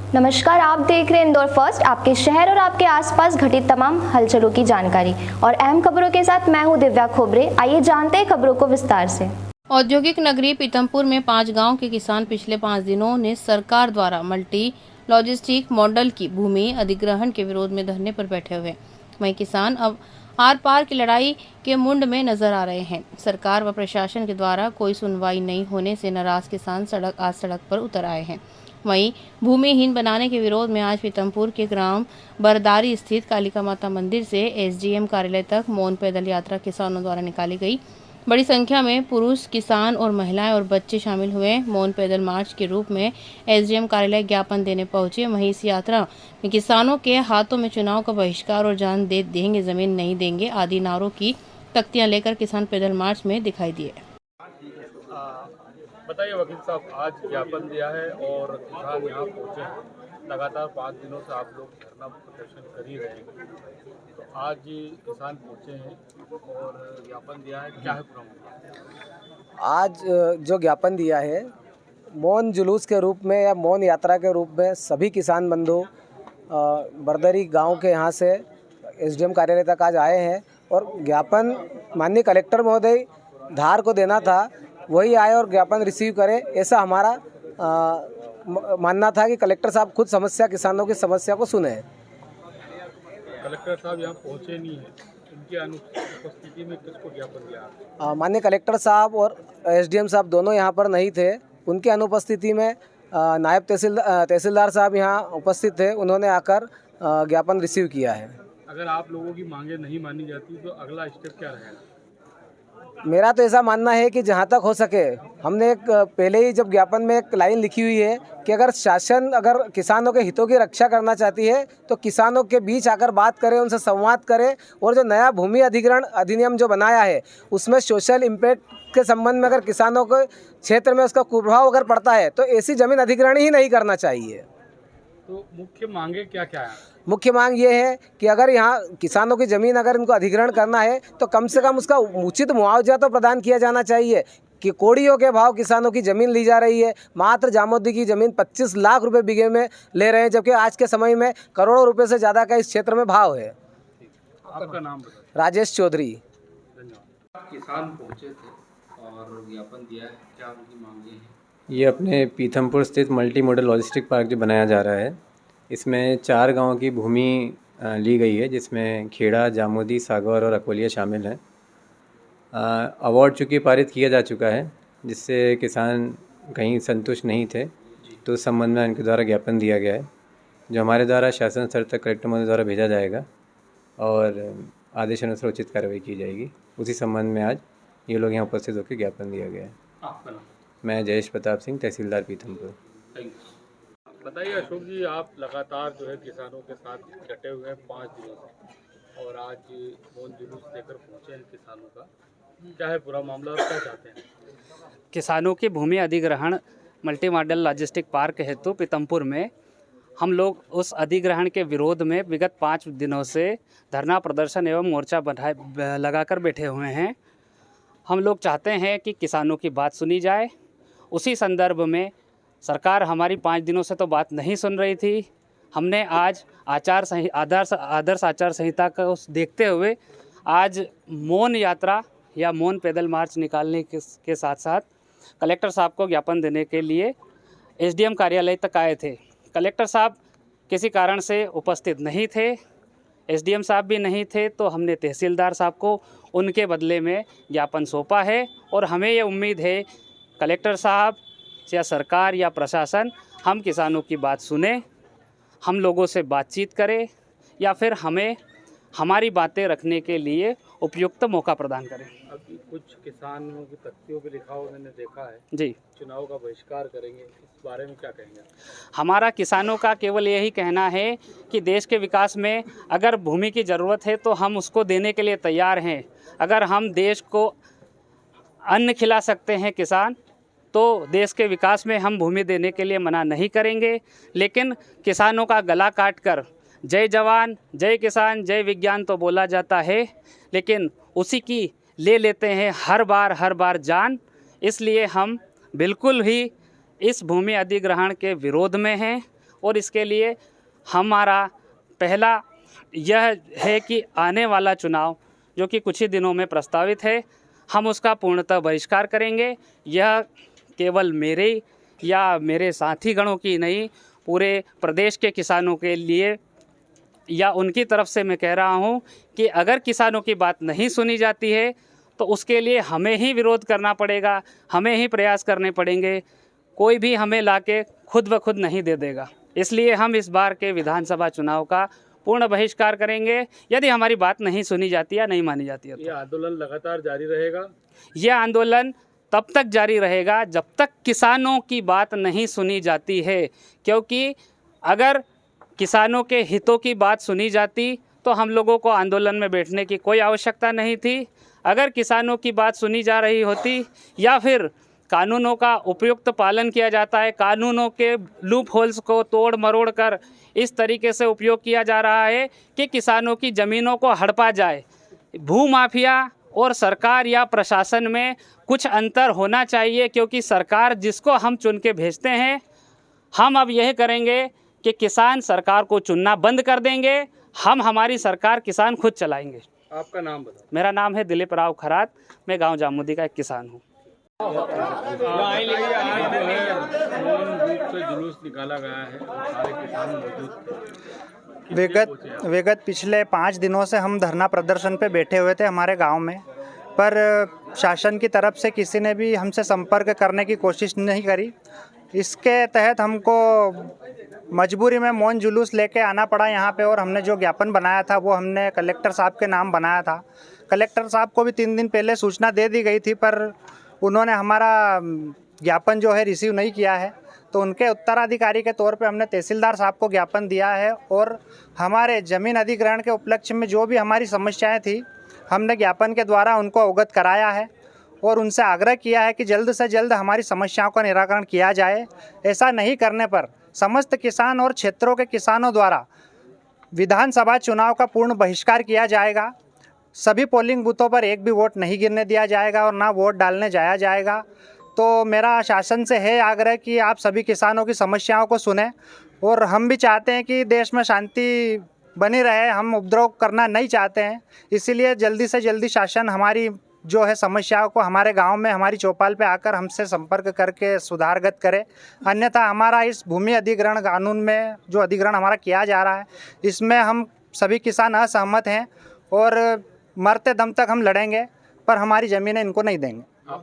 नमस्कार, आप देख रहे हैं इंदौर फर्स्ट, आपके शहर और आपके आसपास घटित तमाम हलचलों की जानकारी और अहम खबरों के साथ मैं हूं दिव्या खोबरे। आइए जानते हैं खबरों को विस्तार से। औद्योगिक नगरी पीथमपुर में 5 गांव के किसान पिछले 5 दिनों ने सरकार द्वारा मल्टी लॉजिस्टिक मॉडल की भूमि अधिग्रहण के विरोध में धरने पर बैठे हुए। वहीं किसान अब आर पार की लड़ाई के मुंड में नजर आ रहे हैं। सरकार व प्रशासन के द्वारा कोई सुनवाई नहीं होने से नाराज किसान सड़क पर उतर आए हैं। वहीं भूमिहीन बनाने के विरोध में आज पीथमपुर के ग्राम बरदारी स्थित कालिका माता मंदिर से एसडीएम कार्यालय तक मौन पैदल यात्रा किसानों द्वारा निकाली गई। बड़ी संख्या में पुरुष, किसान और महिलाएं और बच्चे शामिल हुए। मौन पैदल मार्च के रूप में एसडीएम कार्यालय ज्ञापन देने पहुंचे। वहीं इस यात्रा में किसानों के हाथों में चुनाव का बहिष्कार और जान दे देंगे, जमीन नहीं देंगे आदि नारों की तख्तियां लेकर किसान पैदल मार्च में दिखाई दिए। बताइए वकील साहब, आज ज्ञापन दिया है और किसान यहाँ पहुँचे हैं। लगातार 5 दिनों से आप लोग धरना प्रदर्शन कर ही रहे हैं, तो आज किसान पहुँचे हैं और ज्ञापन दिया है, क्या है पूरा मामला? आज जो ज्ञापन दिया है मौन जुलूस के रूप में या मौन यात्रा के रूप में सभी किसान बंधु बरदरी गांव के यहाँ से एसडीएम कार्यालय तक आज आए हैं और ज्ञापन माननीय कलेक्टर महोदय धार को देना था, वही आए और ज्ञापन रिसीव करें, ऐसा हमारा मानना था कि कलेक्टर साहब खुद किसानों की समस्या को सुने। कलेक्टर साहब यहाँ पहुँचे नहीं हैं, उनकी अनुपस्थिति में किसको ज्ञापन दिया? माननीय कलेक्टर साहब और एसडीएम साहब दोनों यहाँ पर नहीं थे। उनकी अनुपस्थिति में नायब तहसीलदार साहब यहाँ उपस्थित थे, उन्होंने आकर ज्ञापन रिसीव किया है। अगर आप लोगों की मांगे नहीं मानी जाती तो अगला स्टेप क्या रहेगा? मेरा तो ऐसा मानना है कि जहाँ तक हो सके, हमने एक पहले ही जब ज्ञापन में एक लाइन लिखी हुई है कि अगर शासन अगर किसानों के हितों की रक्षा करना चाहती है तो किसानों के बीच आकर बात करें, उनसे संवाद करें और जो नया भूमि अधिग्रहण अधिनियम जो बनाया है उसमें सोशल इम्पैक्ट के संबंध में अगर किसानों के क्षेत्र में उसका कुप्रभाव अगर पड़ता है तो ऐसी जमीन अधिग्रहण ही नहीं करना चाहिए। तो मुख्य मांगे क्या क्या है? मुख्य मांग ये है कि अगर यहाँ किसानों की ज़मीन अगर इनको अधिग्रहण करना है तो कम से कम उसका उचित मुआवजा तो प्रदान किया जाना चाहिए कि कोड़ियों के भाव किसानों की ज़मीन ली जा रही है। मात्र जामोदी की ज़मीन 25 लाख रुपए बीघे में ले रहे हैं, जबकि आज के समय में करोड़ों रुपए से ज़्यादा का इस क्षेत्र में भाव है। आपका नाम बताइए। राजेश चौधरी। धन्यवाद। किसान पहुँचे थे और ज्ञापन दिया है, क्या उनकी मांगे हैं? ये अपने पीथमपुर स्थित मल्टी मॉडल लॉजिस्टिक पार्क जो बनाया जा रहा है, इसमें 4 गांवों की भूमि ली गई है, जिसमें खेड़ा, जामोदी, सागौर और अकोलिया शामिल हैं। अवार्ड चूँकि पारित किया जा चुका है, जिससे किसान कहीं संतुष्ट नहीं थे, तो उस संबंध में इनके द्वारा ज्ञापन दिया गया है, जो हमारे द्वारा शासन स्तर तक कलेक्टर महोदय द्वारा भेजा जाएगा और आदेश अनुसार उचित कार्रवाई की जाएगी। उसी संबंध में आज ये लोग यहाँ उपस्थित होकर ज्ञापन दिया गया है। आपका नाम? मैं जयेश प्रताप सिंह, तहसीलदार पीथमपुर। Thank you. बताइए अशोक जी, आप लगातार जो है किसानों के साथ डटे हुए हैं 5 दिनों से और आज मौन जुलूस लेकर पहुंचे हैं किसानों का, क्या है पूरा मामला और क्या चाहते हैं? किसानों की भूमि अधिग्रहण मल्टी मॉडल लॉजिस्टिक पार्क हेतु पीथमपुर में हम लोग उस अधिग्रहण के विरोध में विगत 5 दिनों से धरना प्रदर्शन एवं मोर्चा लगाकर बैठे हुए हैं। हम लोग चाहते हैं कि किसानों की बात सुनी जाए। उसी संदर्भ में सरकार हमारी 5 दिनों से तो बात नहीं सुन रही थी। हमने आज आदर्श आचार संहिता को देखते हुए आज मौन यात्रा या मौन पैदल मार्च निकालने के साथ साथ कलेक्टर साहब को ज्ञापन देने के लिए एसडीएम कार्यालय तक आए थे। कलेक्टर साहब किसी कारण से उपस्थित नहीं थे, एसडीएम साहब भी नहीं थे, तो हमने तहसीलदार साहब को उनके बदले में ज्ञापन सौंपा है और हमें ये उम्मीद है कलेक्टर साहब या सरकार या प्रशासन हम किसानों की बात सुने, हम लोगों से बातचीत करे या फिर हमें हमारी बातें रखने के लिए उपयुक्त मौका प्रदान करें। अभी कुछ किसानों की तख्तियों पे लिखा हुआ मैंने देखा है जी, चुनाव का बहिष्कार करेंगे, इस बारे में क्या कहेंगे? हमारा किसानों का केवल यही कहना है कि देश के विकास में अगर भूमि की ज़रूरत है तो हम उसको देने के लिए तैयार हैं। अगर हम देश को अन्न खिला सकते हैं किसान, तो देश के विकास में हम भूमि देने के लिए मना नहीं करेंगे। लेकिन किसानों का गला काट कर जय जवान, जय किसान, जय विज्ञान तो बोला जाता है, लेकिन उसी की ले लेते हैं हर बार जान। इसलिए हम बिल्कुल ही इस भूमि अधिग्रहण के विरोध में हैं और इसके लिए हमारा पहला यह है कि आने वाला चुनाव जो कि कुछ ही दिनों में प्रस्तावित है, हम उसका पूर्णतः बहिष्कार करेंगे। यह केवल मेरे या मेरे साथी गणों की नहीं, पूरे प्रदेश के किसानों के लिए या उनकी तरफ से मैं कह रहा हूं कि अगर किसानों की बात नहीं सुनी जाती है तो उसके लिए हमें ही विरोध करना पड़ेगा, हमें ही प्रयास करने पड़ेंगे। कोई भी हमें लाके खुद ब खुद नहीं दे देगा। इसलिए हम इस बार के विधानसभा चुनाव का पूर्ण बहिष्कार करेंगे यदि हमारी बात नहीं सुनी जाती या नहीं मानी जाती है। ये आंदोलन लगातार जारी रहेगा। यह आंदोलन तब तक जारी रहेगा जब तक किसानों की बात नहीं सुनी जाती है, क्योंकि अगर किसानों के हितों की बात सुनी जाती तो हम लोगों को आंदोलन में बैठने की कोई आवश्यकता नहीं थी। अगर किसानों की बात सुनी जा रही होती या फिर कानूनों का उपयुक्त पालन किया जाता है, कानूनों के लूप होल्स को तोड़ मरोड़ कर इस तरीके से उपयोग किया जा रहा है कि किसानों की ज़मीनों को हड़पा जाए। भूमाफिया और सरकार या प्रशासन में कुछ अंतर होना चाहिए, क्योंकि सरकार जिसको हम चुन के भेजते हैं, हम अब यह करेंगे कि किसान सरकार को चुनना बंद कर देंगे। हम हमारी सरकार किसान खुद चलाएंगे। आपका नाम बताओ। मेरा नाम है दिलीप राव खरात, मैं गांव जामुदी का एक किसान हूँ। आज जो है मौन रूप से जुलूस निकाला गया है, सारे किसान मौजूद। विगत पिछले 5 दिनों से हम धरना प्रदर्शन पे बैठे हुए थे हमारे गांव में, पर शासन की तरफ से किसी ने भी हमसे संपर्क करने की कोशिश नहीं करी। इसके तहत हमको मजबूरी में मौन जुलूस लेके आना पड़ा यहाँ पे, और हमने जो ज्ञापन बनाया था वो हमने कलेक्टर साहब के नाम बनाया था। कलेक्टर साहब को भी 3 दिन पहले सूचना दे दी गई थी, पर उन्होंने हमारा ज्ञापन जो है रिसीव नहीं किया है। तो उनके उत्तराधिकारी के तौर पे हमने तहसीलदार साहब को ज्ञापन दिया है, और हमारे ज़मीन अधिग्रहण के उपलक्ष्य में जो भी हमारी समस्याएं थी हमने ज्ञापन के द्वारा उनको अवगत कराया है, और उनसे आग्रह किया है कि जल्द से जल्द हमारी समस्याओं का निराकरण किया जाए। ऐसा नहीं करने पर समस्त किसान और क्षेत्रों के किसानों द्वारा विधानसभा चुनाव का पूर्ण बहिष्कार किया जाएगा। सभी पोलिंग बूथों पर एक भी वोट नहीं गिरने दिया जाएगा और ना वोट डालने जाया जाएगा। तो मेरा शासन से है आग्रह कि आप सभी किसानों की समस्याओं को सुनें, और हम भी चाहते हैं कि देश में शांति बनी रहे, हम उपद्रव करना नहीं चाहते हैं। इसीलिए जल्दी से जल्दी शासन हमारी जो है समस्याओं को हमारे गांव में हमारी चौपाल पे आकर हमसे संपर्क करके सुधारगत करे। अन्यथा हमारा इस भूमि अधिग्रहण कानून में जो अधिग्रहण हमारा किया जा रहा है, इसमें हम सभी किसान असहमत हैं और मरते दम तक हम लड़ेंगे, पर हमारी ज़मीनें इनको नहीं देंगे।